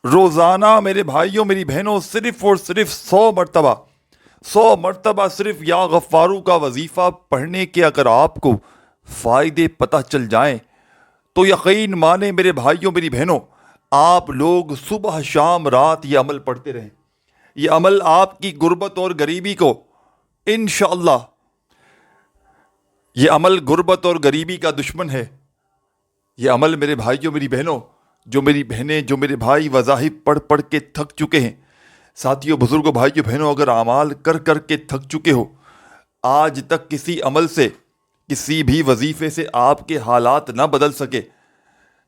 روزانہ میرے بھائیوں میری بہنوں صرف اور صرف 100 مرتبہ صرف یا غفارو کا وظیفہ پڑھنے کے اگر آپ کو فائدے پتہ چل جائیں تو یقین مانیں میرے بھائیوں میری بہنوں، آپ لوگ صبح شام رات یہ عمل پڑھتے رہیں۔ یہ عمل آپ کی غربت اور غریبی کو انشاءاللہ، یہ عمل غربت اور غریبی کا دشمن ہے۔ یہ عمل میرے بھائیوں میری بہنوں، جو میری بہنیں جو میرے بھائی وظائف پڑھ پڑھ کے تھک چکے ہیں، ساتھیوں بزرگوں بھائیوں بہنوں، اگر اعمال کر کر کے تھک چکے ہو، آج تک کسی عمل سے کسی بھی وظیفے سے آپ کے حالات نہ بدل سکے،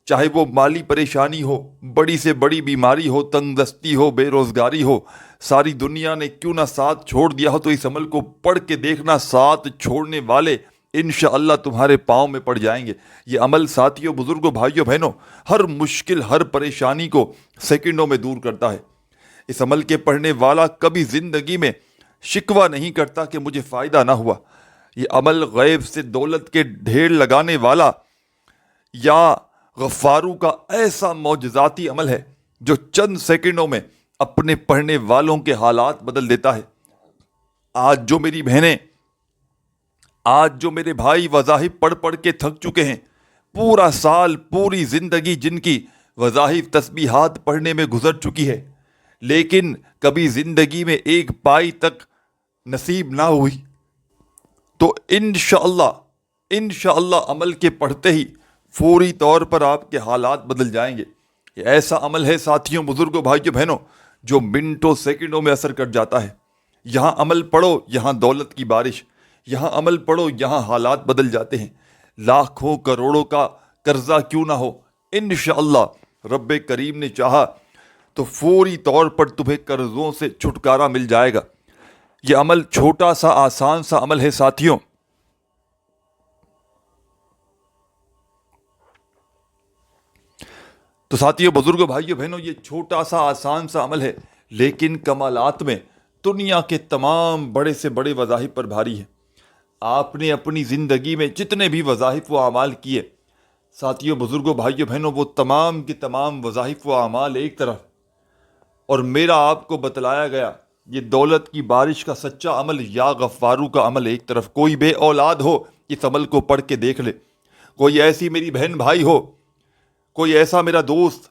چاہے وہ مالی پریشانی ہو، بڑی سے بڑی بیماری ہو، تنگ دستی ہو، بے روزگاری ہو، ساری دنیا نے کیوں نہ ساتھ چھوڑ دیا ہو، تو اس عمل کو پڑھ کے دیکھنا، ساتھ چھوڑنے والے انشاءاللہ تمہارے پاؤں میں پڑ جائیں گے۔ یہ عمل ساتھیوں بزرگوں بھائیوں بہنوں ہر مشکل ہر پریشانی کو سیکنڈوں میں دور کرتا ہے۔ اس عمل کے پڑھنے والا کبھی زندگی میں شکوہ نہیں کرتا کہ مجھے فائدہ نہ ہوا۔ یہ عمل غیب سے دولت کے ڈھیر لگانے والا یا غفارو کا ایسا معجزاتی عمل ہے جو چند سیکنڈوں میں اپنے پڑھنے والوں کے حالات بدل دیتا ہے۔ آج جو میری بہنیں، آج جو میرے بھائی وظائف پڑھ پڑھ کے تھک چکے ہیں، پورا سال پوری زندگی جن کی وظائف تسبیحات پڑھنے میں گزر چکی ہے، لیکن کبھی زندگی میں ایک پائی تک نصیب نہ ہوئی، تو انشاءاللہ عمل کے پڑھتے ہی فوری طور پر آپ کے حالات بدل جائیں گے۔ یہ ایسا عمل ہے ساتھیوں بزرگوں بھائیوں بہنوں جو منٹوں سیکنڈوں میں اثر کر جاتا ہے۔ یہاں عمل پڑھو یہاں دولت کی بارش، یہاں عمل پڑھو یہاں حالات بدل جاتے ہیں۔ لاکھوں کروڑوں کا قرضہ کیوں نہ ہو، انشاءاللہ رب کریم نے چاہا تو فوری طور پر تمہیں قرضوں سے چھٹکارا مل جائے گا۔ یہ عمل چھوٹا سا آسان سا عمل ہے ساتھیوں، تو ساتھیوں بزرگوں بھائیوں بہنوں یہ چھوٹا سا آسان سا عمل ہے، لیکن کمالات میں دنیا کے تمام بڑے سے بڑے وظائف پر بھاری ہے۔ آپ نے اپنی زندگی میں جتنے بھی وظائف و اعمال کیے، ساتھیوں بزرگوں بھائیوں بہنوں، وہ تمام کے تمام وظائف و اعمال ایک طرف، اور میرا آپ کو بتلایا گیا یہ دولت کی بارش کا سچا عمل یا غفارو کا عمل ایک طرف۔ کوئی بے اولاد ہو اس عمل کو پڑھ کے دیکھ لے، کوئی ایسی میری بہن بھائی ہو، کوئی ایسا میرا دوست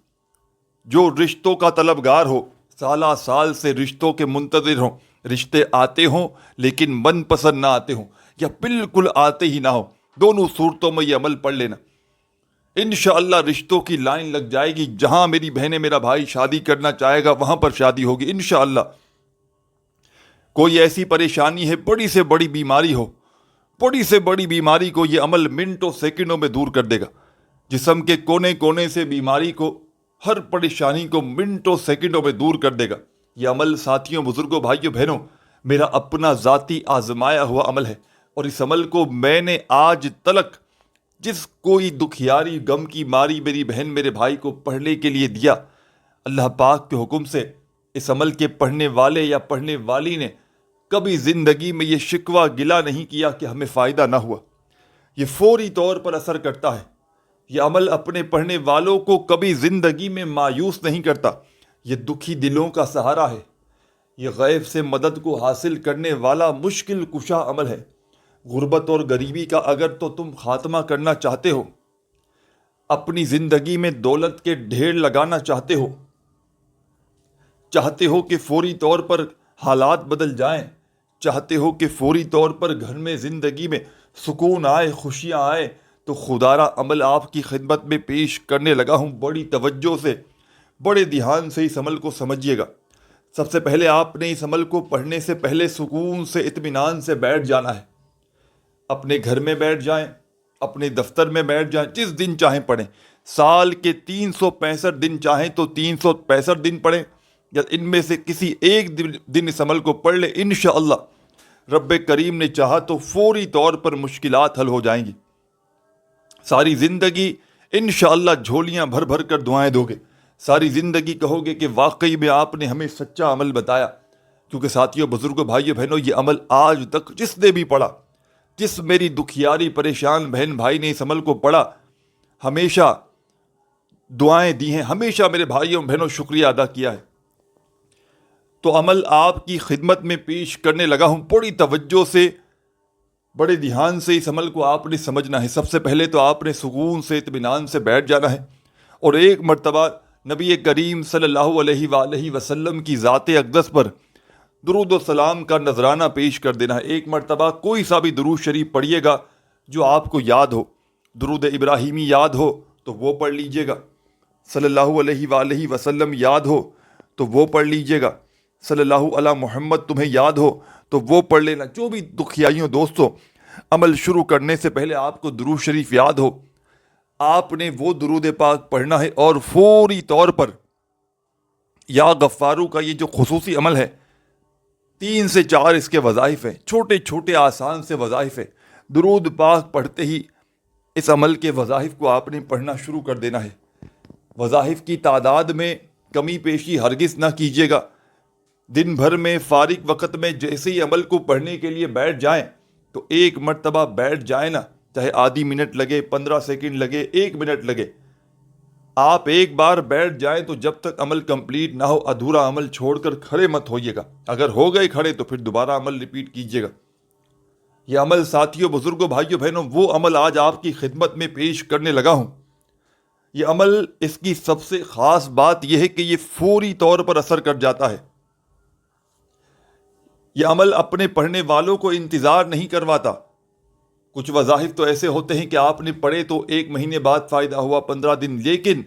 جو رشتوں کا طلبگار ہو، سالہ سال سے رشتوں کے منتظر ہوں، رشتے آتے ہوں لیکن من پسند نہ آتے ہوں، یا بالکل آتے ہی نہ ہو، دونوں صورتوں میں یہ عمل پڑھ لینا، انشاءاللہ رشتوں کی لائن لگ جائے گی۔ جہاں میری بہنیں میرا بھائی شادی کرنا چاہے گا وہاں پر شادی ہوگی انشاءاللہ۔ کوئی ایسی پریشانی ہے، بڑی سے بڑی بیماری ہو، بڑی سے بڑی بیماری کو یہ عمل منٹوں سیکنڈوں میں دور کر دے گا۔ جسم کے کونے کونے سے بیماری کو، ہر پریشانی کو منٹوں سیکنڈوں میں دور کر دے گا۔ یہ عمل ساتھیوں بزرگوں بھائیوں بہنوں میرا اپنا ذاتی آزمایا ہوا عمل ہے، اور اس عمل کو میں نے آج تلک جس کوئی دکھیاری غم کی ماری میری بہن میرے بھائی کو پڑھنے کے لیے دیا، اللہ پاک کے حکم سے اس عمل کے پڑھنے والے یا پڑھنے والی نے کبھی زندگی میں یہ شکوہ گلہ نہیں کیا کہ ہمیں فائدہ نہ ہوا۔ یہ فوری طور پر اثر کرتا ہے۔ یہ عمل اپنے پڑھنے والوں کو کبھی زندگی میں مایوس نہیں کرتا۔ یہ دکھی دلوں کا سہارا ہے۔ یہ غیب سے مدد کو حاصل کرنے والا مشکل کشا عمل ہے۔ غربت اور غریبی کا اگر تو تم خاتمہ کرنا چاہتے ہو، اپنی زندگی میں دولت کے ڈھیر لگانا چاہتے ہو کہ فوری طور پر حالات بدل جائیں، چاہتے ہو کہ فوری طور پر گھر میں زندگی میں سکون آئے، خوشیاں آئے، تو خدارا عمل آپ کی خدمت میں پیش کرنے لگا ہوں۔ بڑی توجہ سے، بڑے دھیان سے اس عمل کو سمجھیے گا۔ سب سے پہلے آپ نے اس عمل کو پڑھنے سے پہلے سکون سے اطمینان سے بیٹھ جانا ہے۔ اپنے گھر میں بیٹھ جائیں، اپنے دفتر میں بیٹھ جائیں، جس دن چاہیں پڑھیں۔ سال کے 365 دن چاہیں تو 365 دن پڑھیں، یا ان میں سے کسی ایک دن اس عمل کو پڑھ لیں، انشاءاللہ رب کریم نے چاہا تو فوری طور پر مشکلات حل ہو جائیں گی۔ ساری زندگی انشاءاللہ جھولیاں بھر بھر کر دعائیں دو گے، ساری زندگی کہو گے کہ واقعی میں آپ نے ہمیں سچا عمل بتایا۔ کیونکہ ساتھیوں بزرگوں بھائیوں بہنوں یہ عمل آج تک جس نے بھی پڑھا، جس میری دکھیاری پریشان بہن بھائی نے اس عمل کو پڑھا، ہمیشہ دعائیں دی ہیں، ہمیشہ میرے بھائیوں بہنوں شکریہ ادا کیا ہے۔ تو عمل آپ کی خدمت میں پیش کرنے لگا ہوں، بڑی توجہ سے، بڑے دھیان سے اس عمل کو آپ نے سمجھنا ہے۔ سب سے پہلے تو آپ نے سکون سے اطمینان سے بیٹھ جانا ہے اور ایک مرتبہ نبی کریم صلی اللہ علیہ وآلہ وسلم کی ذات اقدس پر درود و سلام کا نذرانہ پیش کر دینا ہے۔ ایک مرتبہ کوئی سا بھی درود شریف پڑھیے گا جو آپ کو یاد ہو، درود ابراہیمی یاد ہو تو وہ پڑھ لیجئے گا، صلی اللہ علیہ وآلہ وسلم یاد ہو تو وہ پڑھ لیجئے گا، صلی اللہ علی محمد تمہیں یاد ہو تو وہ پڑھ لینا۔ جو بھی دکھیائیوں دوستو، عمل شروع کرنے سے پہلے آپ کو درود شریف یاد ہو، آپ نے وہ درود پاک پڑھنا ہے اور فوری طور پر یا غفارو کا یہ جو خصوصی عمل ہے، 3 سے 4 اس کے وظائف ہیں، چھوٹے چھوٹے آسان سے وظائف ہیں۔ درود پاک پڑھتے ہی اس عمل کے وظائف کو آپ نے پڑھنا شروع کر دینا ہے۔ وظائف کی تعداد میں کمی بیشی ہرگز نہ کیجیے گا۔ دن بھر میں فارغ وقت میں جیسے ہی عمل کو پڑھنے کے لیے بیٹھ جائیں تو ایک مرتبہ بیٹھ جائیں نا، چاہے آدھی منٹ لگے، 15 سیکنڈ لگے، 1 منٹ لگے، آپ ایک بار بیٹھ جائیں تو جب تک عمل کمپلیٹ نہ ہو ادھورا عمل چھوڑ کر کھڑے مت ہوئیے گا۔ اگر ہو گئے کھڑے تو پھر دوبارہ عمل ریپیٹ کیجیے گا۔ یہ عمل ساتھیوں، بزرگوں، بھائیوں، بہنوں، وہ عمل آج آپ کی خدمت میں پیش کرنے لگا ہوں۔ یہ عمل، اس کی سب سے خاص بات یہ ہے کہ یہ فوری طور پر اثر کر جاتا ہے۔ یہ عمل اپنے پڑھنے والوں کو انتظار نہیں کرواتا۔ کچھ وظائف تو ایسے ہوتے ہیں کہ آپ نے پڑھے تو 1 مہینے بعد فائدہ ہوا، 15 دن، لیکن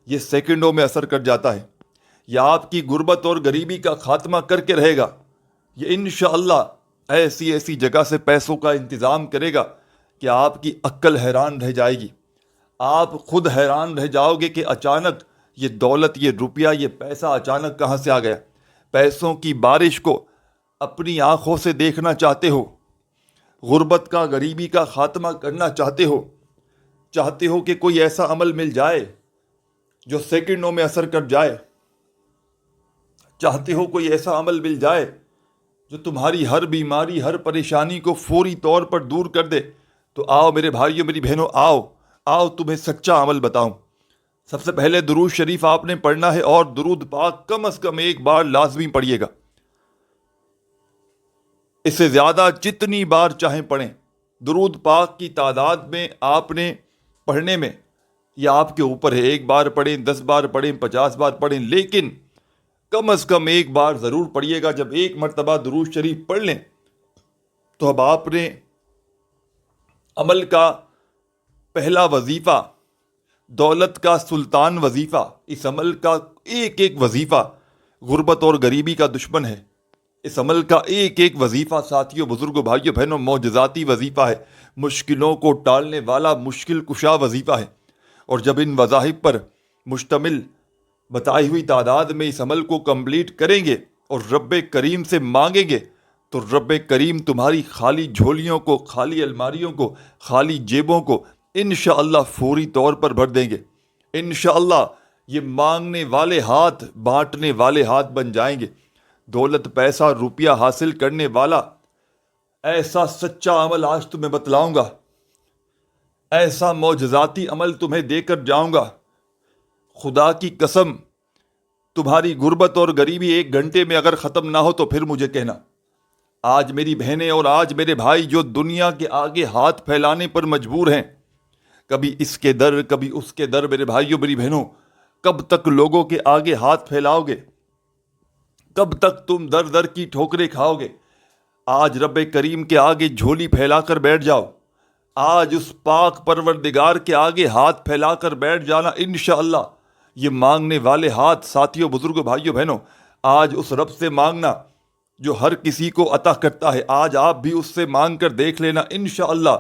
یہ سیکنڈوں میں اثر کر جاتا ہے۔ یہ آپ کی غربت اور غریبی کا خاتمہ کر کے رہے گا۔ یہ انشاءاللہ ایسی ایسی جگہ سے پیسوں کا انتظام کرے گا کہ آپ کی عقل حیران رہ جائے گی۔ آپ خود حیران رہ جاؤ گے کہ اچانک یہ دولت، یہ روپیہ، یہ پیسہ اچانک کہاں سے آ گیا۔ پیسوں کی بارش کو اپنی آنکھوں سے دیکھنا چاہتے ہو، غربت کا، غریبی کا خاتمہ کرنا چاہتے ہو کہ کوئی ایسا عمل مل جائے جو سیکنڈوں میں اثر کر جائے، چاہتے ہو کوئی ایسا عمل مل جائے جو تمہاری ہر بیماری، ہر پریشانی کو فوری طور پر دور کر دے، تو آؤ میرے بھائیوں، میری بہنوں، آؤ تمہیں سچا عمل بتاؤں۔ سب سے پہلے درود شریف آپ نے پڑھنا ہے اور درود پاک کم از کم 1 بار لازمی پڑھیے گا۔ اس سے زیادہ جتنی بار چاہیں پڑھیں۔ درود پاک کی تعداد میں آپ نے پڑھنے میں یہ آپ کے اوپر ہے، 1 بار پڑھیں، 10 بار پڑھیں، 50 بار پڑھیں، لیکن کم از کم 1 بار ضرور پڑھیے گا۔ جب 1 مرتبہ درود شریف پڑھ لیں تو اب آپ نے عمل کا پہلا وظیفہ، دولت کا سلطان وظیفہ، اس عمل کا ایک ایک وظیفہ غربت اور غریبی کا دشمن ہے۔ اس عمل کا ایک ایک وظیفہ ساتھیوں، بزرگوں، بھائیوں، بہنوں، معجزاتی وظیفہ ہے، مشکلوں کو ٹالنے والا مشکل کشا وظیفہ ہے۔ اور جب ان وظائف پر مشتمل بتائی ہوئی تعداد میں اس عمل کو کمپلیٹ کریں گے اور رب کریم سے مانگیں گے تو رب کریم تمہاری خالی جھولیوں کو، خالی الماریوں کو، خالی جیبوں کو انشاءاللہ فوری طور پر بھر دیں گے۔ انشاءاللہ یہ مانگنے والے ہاتھ بانٹنے والے ہاتھ بن جائیں گے۔ دولت، پیسہ، روپیہ حاصل کرنے والا ایسا سچا عمل آج تمہیں بتلاؤں گا، ایسا معجزاتی عمل تمہیں دے کر جاؤں گا۔ خدا کی قسم، تمہاری غربت اور غریبی 1 گھنٹے میں اگر ختم نہ ہو تو پھر مجھے کہنا۔ آج میری بہنیں اور آج میرے بھائی جو دنیا کے آگے ہاتھ پھیلانے پر مجبور ہیں، کبھی اس کے در، کبھی اس کے در، میرے بھائیوں، میری بہنوں، کب تک لوگوں کے آگے ہاتھ پھیلاؤ گے؟ کب تک تم در در کی ٹھوکریں کھاؤ گے؟ آج رب کریم کے آگے جھولی پھیلا کر بیٹھ جاؤ۔ آج اس پاک پروردگار کے آگے ہاتھ پھیلا کر بیٹھ جانا۔ انشاءاللہ یہ مانگنے والے ہاتھ ساتھیوں، بزرگوں، بھائیوں، بہنوں، آج اس رب سے مانگنا جو ہر کسی کو عطا کرتا ہے۔ آج آپ بھی اس سے مانگ کر دیکھ لینا، انشاءاللہ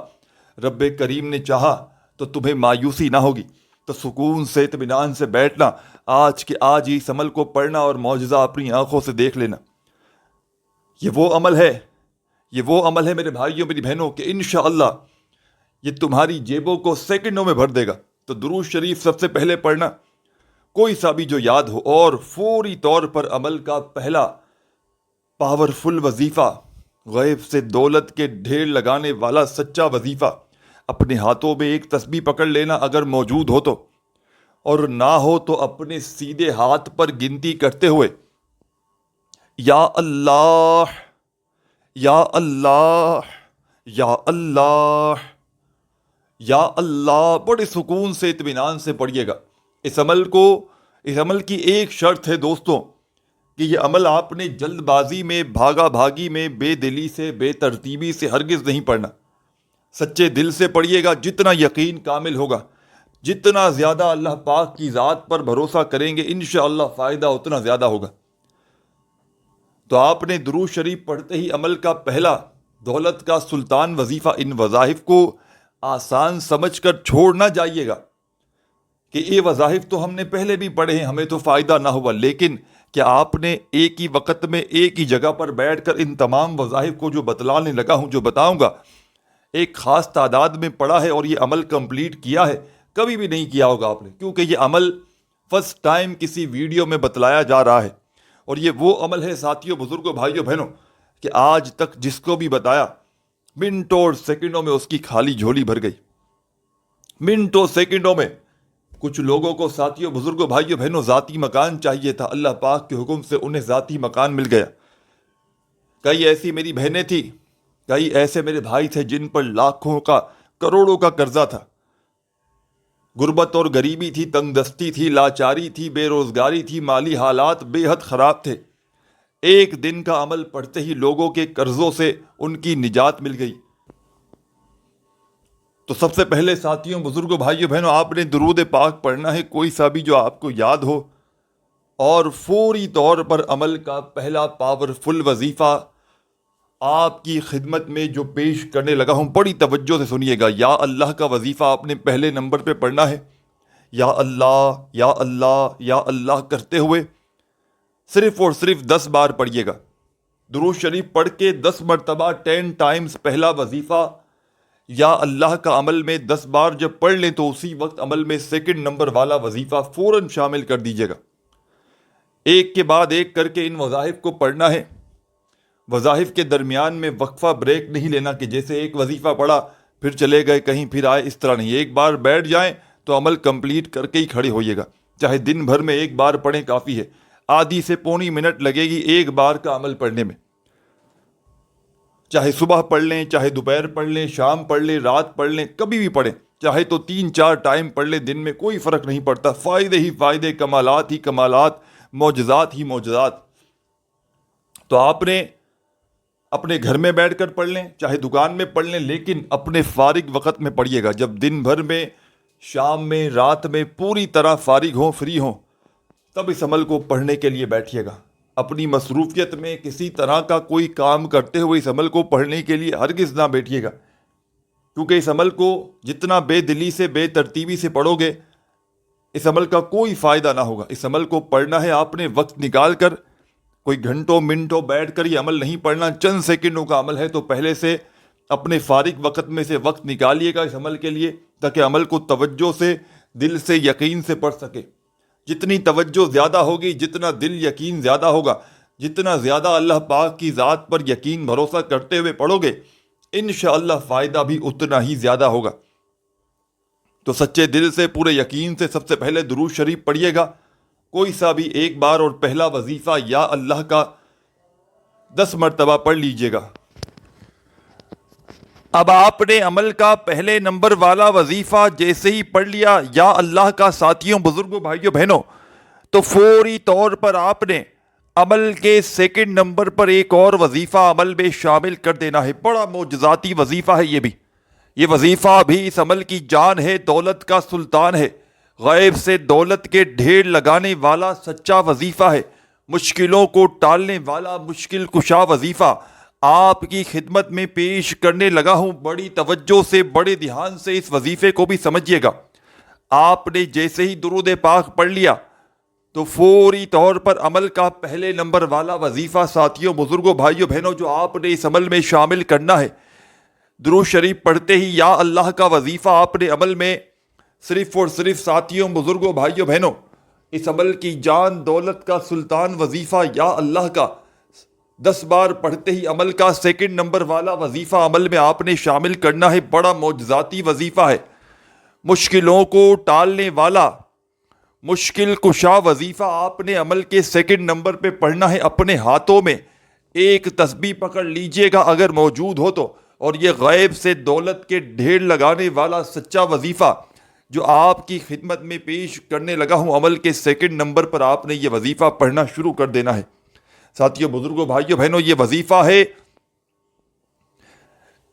رب کریم نے چاہا تو تمہیں مایوسی نہ ہوگی۔ تو سکون سے، اطمینان سے بیٹھنا، آج کے آج اس عمل کو پڑھنا اور معجزہ اپنی آنکھوں سے دیکھ لینا۔ یہ وہ عمل ہے میرے بھائیوں، میری بہنوں، کہ انشاءاللہ یہ تمہاری جیبوں کو سیکنڈوں میں بھر دے گا۔ تو درود شریف سب سے پہلے پڑھنا، کوئی سا بھی جو یاد ہو، اور فوری طور پر عمل کا پہلا پاورفل وظیفہ، غیب سے دولت کے ڈھیر لگانے والا سچا وظیفہ، اپنے ہاتھوں میں ایک تسبیح پکڑ لینا اگر موجود ہو تو، اور نہ ہو تو اپنے سیدھے ہاتھ پر گنتی کرتے ہوئے یا اللہ یا اللہ یا اللہ یا اللہ بڑے سکون سے اطمینان سے پڑھیے گا۔ اس عمل کی ایک شرط ہے دوستوں کہ یہ عمل آپ نے جلد بازی میں، بھاگا بھاگی میں، بے دلی سے، بے ترتیبی سے ہرگز نہیں پڑھنا۔ سچے دل سے پڑھیے گا، جتنا یقین کامل ہوگا، جتنا زیادہ اللہ پاک کی ذات پر بھروسہ کریں گے انشاءاللہ فائدہ اتنا زیادہ ہوگا۔ تو آپ نے درود شریف پڑھتے ہی عمل کا پہلا دولت کا سلطان وظیفہ، ان وظائف کو آسان سمجھ کر چھوڑ نہ جائیے گا کہ یہ وظائف تو ہم نے پہلے بھی پڑھے ہیں، ہمیں تو فائدہ نہ ہوا، لیکن کیا آپ نے ایک ہی وقت میں ایک ہی جگہ پر بیٹھ کر ان تمام وظائف کو جو بتلانے لگا ہوں، جو بتاؤں گا، ایک خاص تعداد میں پڑھا ہے اور یہ عمل کمپلیٹ کیا ہے؟ کبھی بھی نہیں کیا ہوگا آپ نے، کیونکہ یہ عمل فرسٹ ٹائم کسی ویڈیو میں بتلایا جا رہا ہے۔ اور یہ وہ عمل ہے ساتھیوں، بزرگوں، بھائیوں، بہنوں، کہ آج تک جس کو بھی بتایا منٹوں اور سیکنڈوں میں اس کی خالی جھولی بھر گئی، منٹوں سیکنڈوں میں۔ کچھ لوگوں کو ساتھیوں، بزرگوں، بھائیوں، بہنوں، ذاتی مکان چاہیے تھا، اللہ پاک کے حکم سے انہیں ذاتی مکان مل گیا۔ کئی ایسی میری بہنیں تھیں، کئی ایسے میرے بھائی تھے جن پر لاکھوں کا، کروڑوں کا قرضہ تھا، غربت اور غریبی تھی، تنگ دستی تھی، لاچاری تھی، بے روزگاری تھی، مالی حالات بے حد خراب تھے۔ ایک دن کا عمل پڑھتے ہی لوگوں کے قرضوں سے ان کی نجات مل گئی۔ تو سب سے پہلے ساتھیوں، بزرگوں، بھائیوں، بہنوں، آپ نے درود پاک پڑھنا ہے، کوئی سا بھی جو آپ کو یاد ہو، اور فوری طور پر عمل کا پہلا پاورفل وظیفہ آپ کی خدمت میں جو پیش کرنے لگا ہوں، بڑی توجہ سے سنیے گا۔ یا اللہ کا وظیفہ آپ نے پہلے نمبر پہ پڑھنا ہے۔ یا اللہ یا اللہ یا اللہ کرتے ہوئے صرف اور صرف 10 بار پڑھیے گا۔ درود شریف پڑھ کے 10 مرتبہ 10 ٹائمز پہلا وظیفہ یا اللہ کا عمل میں 10 بار جب پڑھ لیں تو اسی وقت عمل میں سیکنڈ نمبر والا وظیفہ فوراً شامل کر دیجیے گا۔ ایک کے بعد ایک کر کے ان وظائف کو پڑھنا ہے۔ وظائف کے درمیان میں وقفہ بریک نہیں لینا کہ جیسے ایک وظیفہ پڑھا پھر چلے گئے کہیں پھر آئے، اس طرح نہیں۔ ایک بار بیٹھ جائیں تو عمل کمپلیٹ کر کے ہی کھڑے ہوئیے گا، چاہے دن بھر میں ایک بار پڑھیں کافی ہے، آدھی سے پونی منٹ لگے گی ایک بار کا عمل پڑھنے میں۔ چاہے صبح پڑھ لیں، چاہے دوپہر پڑھ لیں، شام پڑھ لیں، رات پڑھ لیں، کبھی بھی پڑھیں، چاہے تو 3-4 ٹائم پڑھ لیں دن میں، کوئی فرق نہیں پڑتا، فائدے ہی فائدے، کمالات ہی کمالات، معجزات ہی معجزات۔ تو آپ نے اپنے گھر میں بیٹھ کر پڑھ لیں، چاہے دکان میں پڑھ لیں، لیکن اپنے فارغ وقت میں پڑھیے گا۔ جب دن بھر میں، شام میں، رات میں پوری طرح فارغ ہوں، فری ہوں، تب اس عمل کو پڑھنے کے لیے بیٹھیے گا۔ اپنی مصروفیت میں کسی طرح کا کوئی کام کرتے ہوئے اس عمل کو پڑھنے کے لیے ہرگز نہ بیٹھیے گا، کیونکہ اس عمل کو جتنا بے دلی سے، بے ترتیبی سے پڑھو گے، اس عمل کا کوئی فائدہ نہ ہوگا۔ اس عمل کو پڑھنا ہے آپ نے وقت نکال کر، کوئی گھنٹوں منٹوں بیٹھ کر یہ عمل نہیں پڑھنا، چند سیکنڈوں کا عمل ہے، تو پہلے سے اپنے فارغ وقت میں سے وقت نکالیے گا اس عمل کے لیے، تاکہ عمل کو توجہ سے، دل سے، یقین سے پڑھ سکے۔ جتنی توجہ زیادہ ہوگی، جتنا دل یقین زیادہ ہوگا، جتنا زیادہ اللہ پاک کی ذات پر یقین بھروسہ کرتے ہوئے پڑھو گے، انشاءاللہ فائدہ بھی اتنا ہی زیادہ ہوگا۔ تو سچے دل سے، پورے یقین سے سب سے پہلے درود شریف پڑھیے گا، کوئی سا بھی ایک بار، اور پہلا وظیفہ یا اللہ کا 10 مرتبہ پڑھ لیجئے گا۔ اب آپ نے عمل کا پہلے نمبر والا وظیفہ جیسے ہی پڑھ لیا یا اللہ کا، ساتھیوں، بزرگوں، بھائیوں، بہنوں، تو فوری طور پر آپ نے عمل کے سیکنڈ نمبر پر ایک اور وظیفہ عمل میں شامل کر دینا ہے۔ بڑا معجزاتی وظیفہ ہے یہ بھی۔ یہ وظیفہ بھی اس عمل کی جان ہے، دولت کا سلطان ہے، غیب سے دولت کے ڈھیر لگانے والا سچا وظیفہ ہے، مشکلوں کو ٹالنے والا مشکل کشا وظیفہ آپ کی خدمت میں پیش کرنے لگا ہوں۔ بڑی توجہ سے، بڑے دھیان سے اس وظیفے کو بھی سمجھیے گا۔ آپ نے جیسے ہی درود پاک پڑھ لیا تو فوری طور پر عمل کا پہلے نمبر والا وظیفہ، ساتھیوں، بزرگوں، بھائیوں، بہنوں، جو آپ نے اس عمل میں شامل کرنا ہے، درود شریف پڑھتے ہی یا اللہ کا وظیفہ آپ نے عمل میں صرف اور صرف، ساتھیوں، بزرگوں، بھائیوں، بہنوں، اس عمل کی جان، دولت کا سلطان وظیفہ یا اللہ کا 10 بار پڑھتے ہی عمل کا سیکنڈ نمبر والا وظیفہ عمل میں آپ نے شامل کرنا ہے۔ بڑا معجزاتی وظیفہ ہے، مشکلوں کو ٹالنے والا، مشکل کشا وظیفہ آپ نے عمل کے سیکنڈ نمبر پہ پڑھنا ہے. اپنے ہاتھوں میں ایک تسبیح پکڑ لیجئے گا اگر موجود ہو تو, اور یہ غیب سے دولت کے ڈھیر لگانے والا سچا وظیفہ جو آپ کی خدمت میں پیش کرنے لگا ہوں, عمل کے سیکنڈ نمبر پر آپ نے یہ وظیفہ پڑھنا شروع کر دینا ہے. ساتھیوں, بزرگوں, بھائیوں, بہنوں, یہ وظیفہ ہے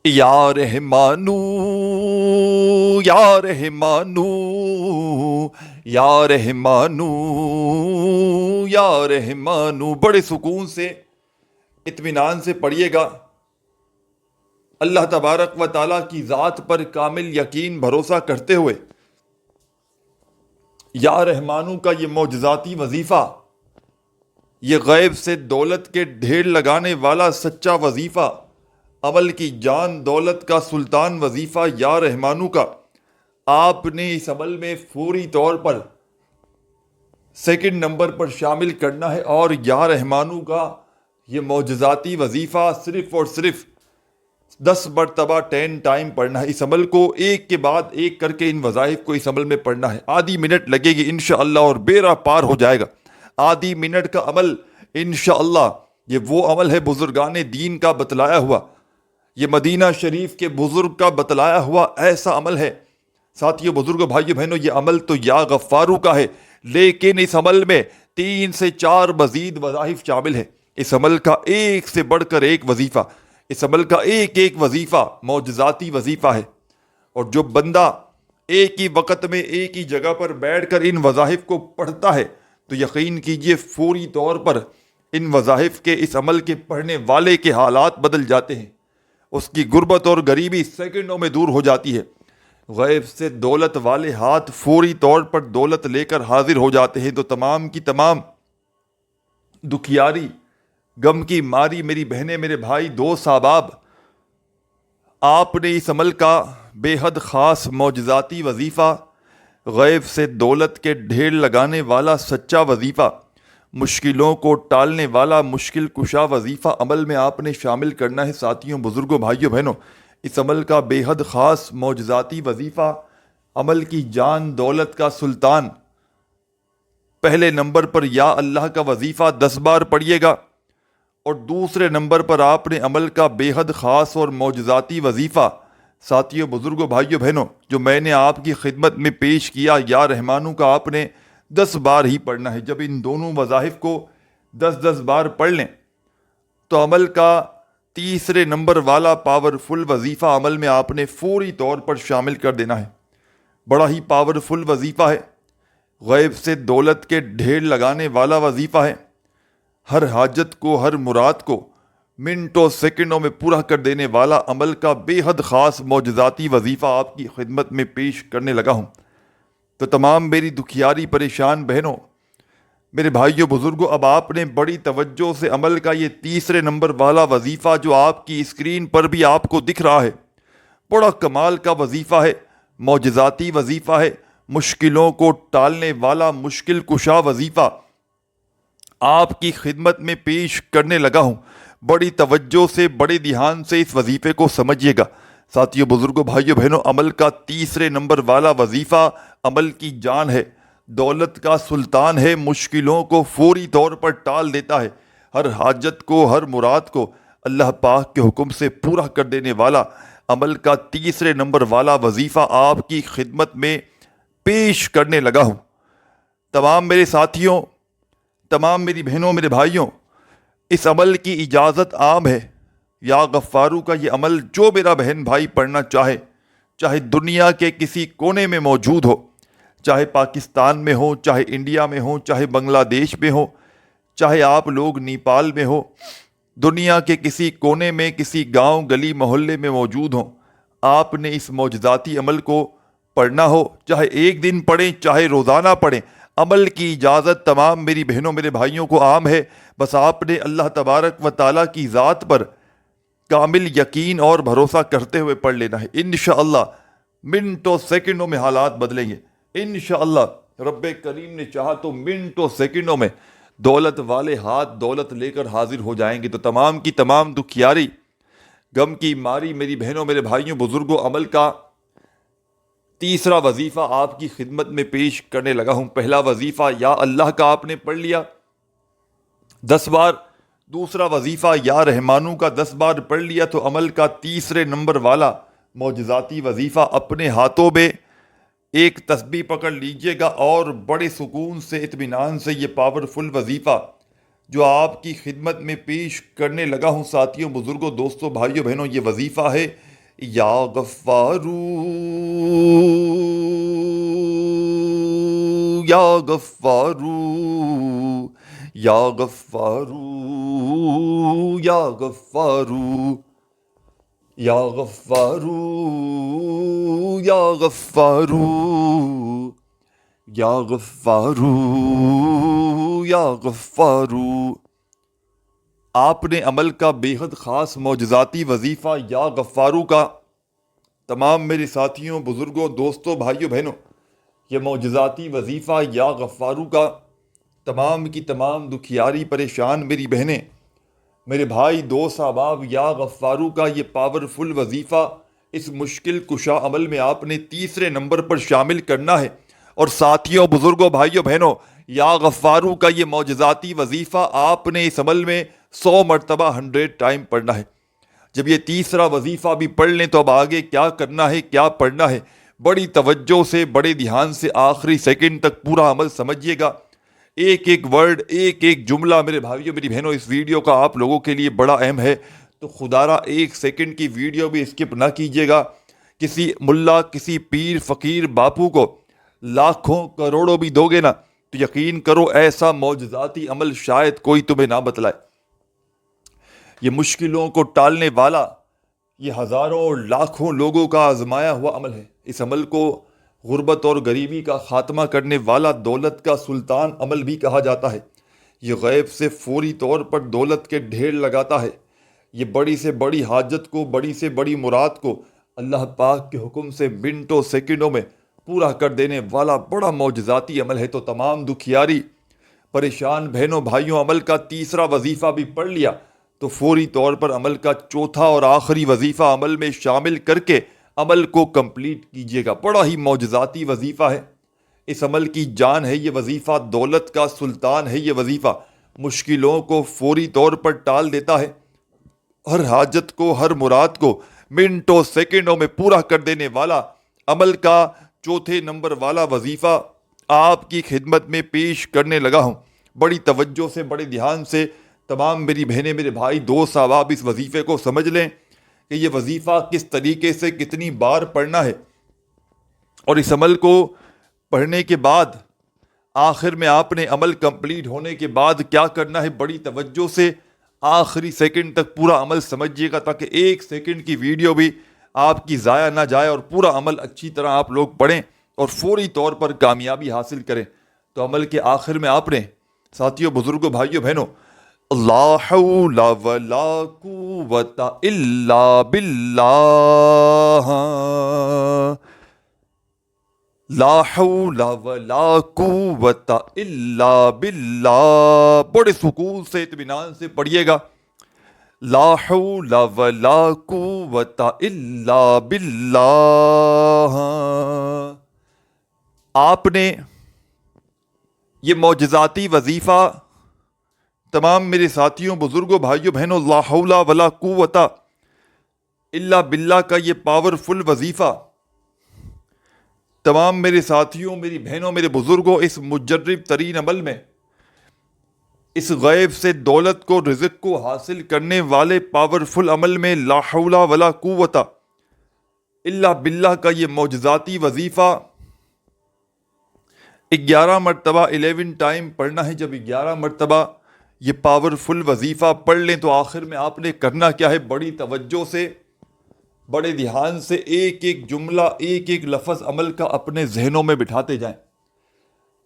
یا رحمانو یا رحمانو یا رحمانو یا رحمانو. بڑے سکون سے, اطمینان سے پڑھیے گا, اللہ تبارک و تعالیٰ کی ذات پر کامل یقین بھروسہ کرتے ہوئے. یا رحمانو کا یہ معجزاتی وظیفہ, یہ غیب سے دولت کے ڈھیر لگانے والا سچا وظیفہ, عمل کی جان دولت کا سلطان وظیفہ یا رحمانو کا آپ نے اس عمل میں فوری طور پر سیکنڈ نمبر پر شامل کرنا ہے. اور یا رحمانو کا یہ معجزاتی وظیفہ صرف اور صرف 10 مرتبہ 10 ٹائم پڑھنا ہے. اس عمل کو ایک کے بعد ایک کر کے ان وظائف کو اس عمل میں پڑھنا ہے. آدھی منٹ لگے گی انشاءاللہ اور بیڑا پار ہو جائے گا. آدھی منٹ کا عمل انشاءاللہ, یہ وہ عمل ہے بزرگان دین کا بتلایا ہوا, یہ مدینہ شریف کے بزرگ کا بتلایا ہوا ایسا عمل ہے. ساتھیوں, بزرگوں, بھائیوں, بہنوں, یہ عمل تو یا غفارو کا ہے, لیکن اس عمل میں 3 سے 4 مزید وظائف شامل ہیں. اس عمل کا ایک سے بڑھ کر ایک وظیفہ, اس عمل کا ایک ایک وظیفہ معجزاتی وظیفہ ہے. اور جو بندہ ایک ہی وقت میں ایک ہی جگہ پر بیٹھ کر ان وظائف کو پڑھتا ہے تو یقین کیجئے فوری طور پر ان وظائف کے, اس عمل کے پڑھنے والے کے حالات بدل جاتے ہیں. اس کی غربت اور غریبی سیکنڈوں میں دور ہو جاتی ہے. غیب سے دولت والے ہاتھ فوری طور پر دولت لے کر حاضر ہو جاتے ہیں. تو تمام کی تمام دکھیاری, غم کی ماری میری بہنیں, میرے بھائی, دوست, احباب, آپ نے اس عمل کا بے حد خاص معجزاتی وظیفہ, غیب سے دولت کے ڈھیر لگانے والا سچا وظیفہ, مشکلوں کو ٹالنے والا مشکل کشا وظیفہ عمل میں آپ نے شامل کرنا ہے. ساتھیوں, بزرگوں, بھائیوں, بہنوں, اس عمل کا بے حد خاص معجزاتی وظیفہ, عمل کی جان دولت کا سلطان. پہلے نمبر پر یا اللہ کا وظیفہ 10 بار پڑھیے گا, اور دوسرے نمبر پر آپ نے عمل کا بے حد خاص اور معجزاتی وظیفہ, ساتھیوں, بزرگوں, بھائیوں, بہنوں, جو میں نے آپ کی خدمت میں پیش کیا یا رحمانو کا آپ نے 10 بار ہی پڑھنا ہے. جب ان دونوں وظائف کو 10 بار پڑھ لیں تو عمل کا تیسرے نمبر والا پاورفل وظیفہ عمل میں آپ نے فوری طور پر شامل کر دینا ہے. بڑا ہی پاورفل وظیفہ ہے, غیب سے دولت کے ڈھیر لگانے والا وظیفہ ہے. ہر حاجت کو, ہر مراد کو منٹوں سیکنڈوں میں پورا کر دینے والا عمل کا بے حد خاص معجزاتی وظیفہ آپ کی خدمت میں پیش کرنے لگا ہوں. تو تمام میری دکھیاری پریشان بہنوں, میرے بھائیوں, بزرگوں, اب آپ نے بڑی توجہ سے عمل کا یہ تیسرے نمبر والا وظیفہ جو آپ کی اسکرین پر بھی آپ کو دکھ رہا ہے, بڑا کمال کا وظیفہ ہے, معجزاتی وظیفہ ہے, مشکلوں کو ٹالنے والا مشکل کشا وظیفہ آپ کی خدمت میں پیش کرنے لگا ہوں. بڑی توجہ سے, بڑے دھیان سے اس وظیفے کو سمجھیے گا. ساتھیوں, بزرگوں, بھائیوں, بہنوں, عمل کا تیسرے نمبر والا وظیفہ عمل کی جان ہے, دولت کا سلطان ہے, مشکلوں کو فوری طور پر ٹال دیتا ہے, ہر حاجت کو, ہر مراد کو اللہ پاک کے حکم سے پورا کر دینے والا عمل کا تیسرے نمبر والا وظیفہ آپ کی خدمت میں پیش کرنے لگا ہوں. تمام میرے ساتھیوں, تمام میری بہنوں, میرے بھائیوں, اس عمل کی اجازت عام ہے. یا غفارو کا یہ عمل جو میرا بہن بھائی پڑھنا چاہے, چاہے دنیا کے کسی کونے میں موجود ہو, چاہے پاکستان میں ہو, چاہے انڈیا میں ہو, چاہے بنگلہ دیش میں ہو, چاہے آپ لوگ نیپال میں ہو, دنیا کے کسی کونے میں, کسی گاؤں گلی محلے میں موجود ہوں, آپ نے اس معجزاتی عمل کو پڑھنا ہو, چاہے ایک دن پڑھیں, چاہے روزانہ پڑھیں, عمل کی اجازت تمام میری بہنوں, میرے بھائیوں کو عام ہے. بس آپ نے اللہ تبارک و تعالیٰ کی ذات پر کامل یقین اور بھروسہ کرتے ہوئے پڑھ لینا ہے. انشاءاللہ منٹوں سیکنڈوں میں حالات بدلیں گے. انشاءاللہ رب کریم نے چاہا تو منٹوں سیکنڈوں میں دولت والے ہاتھ دولت لے کر حاضر ہو جائیں گے. تو تمام کی تمام دکھیاری, غم کی ماری میری بہنوں, میرے بھائیوں, بزرگوں, عمل کا تیسرا وظیفہ آپ کی خدمت میں پیش کرنے لگا ہوں۔ پہلا وظیفہ یا اللہ کا آپ نے پڑھ لیا 10 بار، دوسرا وظیفہ یا رحمانو کا 10 بار پڑھ لیا، تو عمل کا تیسرے نمبر والا معجزاتی وظیفہ اپنے ہاتھوں میں ایک تسبیح پکڑ لیجئے گا اور بڑے سکون سے، اطمینان سے یہ پاورفل وظیفہ جو آپ کی خدمت میں پیش کرنے لگا ہوں ساتھیوں، بزرگوں، دوستوں، بھائیوں، بہنوں، یہ وظیفہ ہے یا غفارو یا غفارو یا غفارو یا غفارو یا غفارو یا غفارو یا غفارو یا غفارو۔ آپ نے عمل کا بے حد خاص معجزاتی وظیفہ یا غفارو کا تمام میرے ساتھیوں، بزرگوں، دوستوں، بھائیوں، بہنوں، یہ معجزاتی وظیفہ یا غفارو کا تمام کی تمام دکھیاری پریشان میری بہنیں، میرے بھائی، دوست، احباب، یا غفارو کا یہ پاورفل وظیفہ اس مشکل کشا عمل میں آپ نے تیسرے نمبر پر شامل کرنا ہے۔ اور ساتھیوں، بزرگوں، بھائیوں، بہنوں، یا غفارو کا یہ معجزاتی وظیفہ آپ نے اس عمل میں 100 مرتبہ 100 ٹائم پڑھنا ہے۔ جب یہ تیسرا وظیفہ بھی پڑھ لیں تو اب آگے کیا کرنا ہے، کیا پڑھنا ہے، بڑی توجہ سے، بڑے دھیان سے آخری سیکنڈ تک پورا عمل سمجھیے گا۔ ایک ایک ورڈ، ایک ایک جملہ میرے بھائیوں، میری بہنوں، اس ویڈیو کا آپ لوگوں کے لیے بڑا اہم ہے، تو خدارہ 1 سیکنڈ کی ویڈیو بھی اسکپ نہ کیجیے گا۔ کسی ملا، کسی پیر، فقیر، باپو کو لاکھوں کروڑوں بھی دو گے نا تو یقین کرو ایسا معجزاتی عمل شاید کوئی تمہیں نہ بتلائے۔ یہ مشکلوں کو ٹالنے والا، یہ ہزاروں اور لاکھوں لوگوں کا آزمایا ہوا عمل ہے۔ اس عمل کو غربت اور غریبی کا خاتمہ کرنے والا دولت کا سلطان عمل بھی کہا جاتا ہے۔ یہ غیب سے فوری طور پر دولت کے ڈھیر لگاتا ہے۔ یہ بڑی سے بڑی حاجت کو، بڑی سے بڑی مراد کو اللہ پاک کے حکم سے منٹوں سیکنڈوں میں پورا کر دینے والا بڑا معجزاتی عمل ہے۔ تو تمام دکھیاری پریشان بہنوں، بھائیوں، عمل کا تیسرا وظیفہ بھی پڑھ لیا تو فوری طور پر عمل کا چوتھا اور آخری وظیفہ عمل میں شامل کر کے عمل کو کمپلیٹ کیجیے گا۔ بڑا ہی معجزاتی وظیفہ ہے، اس عمل کی جان ہے یہ وظیفہ، دولت کا سلطان ہے یہ وظیفہ، مشکلوں کو فوری طور پر ٹال دیتا ہے، ہر حاجت کو، ہر مراد کو منٹوں سیکنڈوں میں پورا کر دینے والا عمل کا چوتھے نمبر والا وظیفہ آپ کی خدمت میں پیش کرنے لگا ہوں۔ بڑی توجہ سے، بڑے دھیان سے تمام میری بہنیں، میرے بھائی، دوست، احباب اس وظیفے کو سمجھ لیں کہ یہ وظیفہ کس طریقے سے کتنی بار پڑھنا ہے، اور اس عمل کو پڑھنے کے بعد آخر میں آپ نے عمل کمپلیٹ ہونے کے بعد کیا کرنا ہے۔ بڑی توجہ سے آخری سیکنڈ تک پورا عمل سمجھیے گا تاکہ 1 سیکنڈ کی ویڈیو بھی آپ کی ضائع نہ جائے اور پورا عمل اچھی طرح آپ لوگ پڑھیں اور فوری طور پر کامیابی حاصل کریں۔ تو عمل کے آخر میں آپ نے ساتھیوں، بزرگوں، بھائیوں، بہنوں، لا حول ولا قوت الا باللہ، لا حول ولا قوت الا باللہ، بڑے سکون سے، اطمینان سے پڑھیے گا۔ لا حول ولا قوت الا باللہ۔ آپ نے یہ معجزاتی وظیفہ تمام میرے ساتھیوں، بزرگوں، بھائیوں، بہنوں، لا حول ولا قوت الا باللہ کا یہ پاورفل وظیفہ تمام میرے ساتھیوں، میری بہنوں، میرے بزرگوں، اس مجرب ترین عمل میں، اس غیب سے دولت کو، رزق کو حاصل کرنے والے پاورفل عمل میں لا حول ولا قوت الا باللہ کا یہ معجزاتی وظیفہ 11 مرتبہ 11 ٹائم پڑھنا ہے۔ جب 11 مرتبہ یہ پاورفل وظیفہ پڑھ لیں تو آخر میں آپ نے کرنا کیا ہے، بڑی توجہ سے، بڑے دھیان سے ایک ایک جملہ، ایک ایک لفظ عمل کا اپنے ذہنوں میں بٹھاتے جائیں۔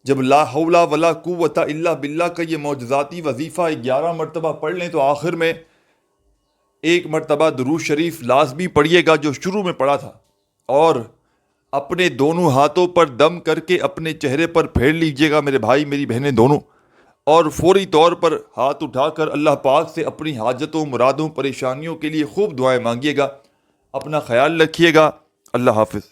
جب لا حول ولا قوت الا باللہ کا یہ معجزاتی وظیفہ 11 مرتبہ پڑھ لیں تو آخر میں 1 مرتبہ درود شریف لازمی پڑھیے گا جو شروع میں پڑھا تھا، اور اپنے دونوں ہاتھوں پر دم کر کے اپنے چہرے پر پھیر لیجئے گا میرے بھائی، میری بہنیں دونوں، اور فوری طور پر ہاتھ اٹھا کر اللہ پاک سے اپنی حاجتوں، مرادوں، پریشانیوں کے لیے خوب دعائیں مانگیے گا۔ اپنا خیال رکھیے گا۔ اللہ حافظ۔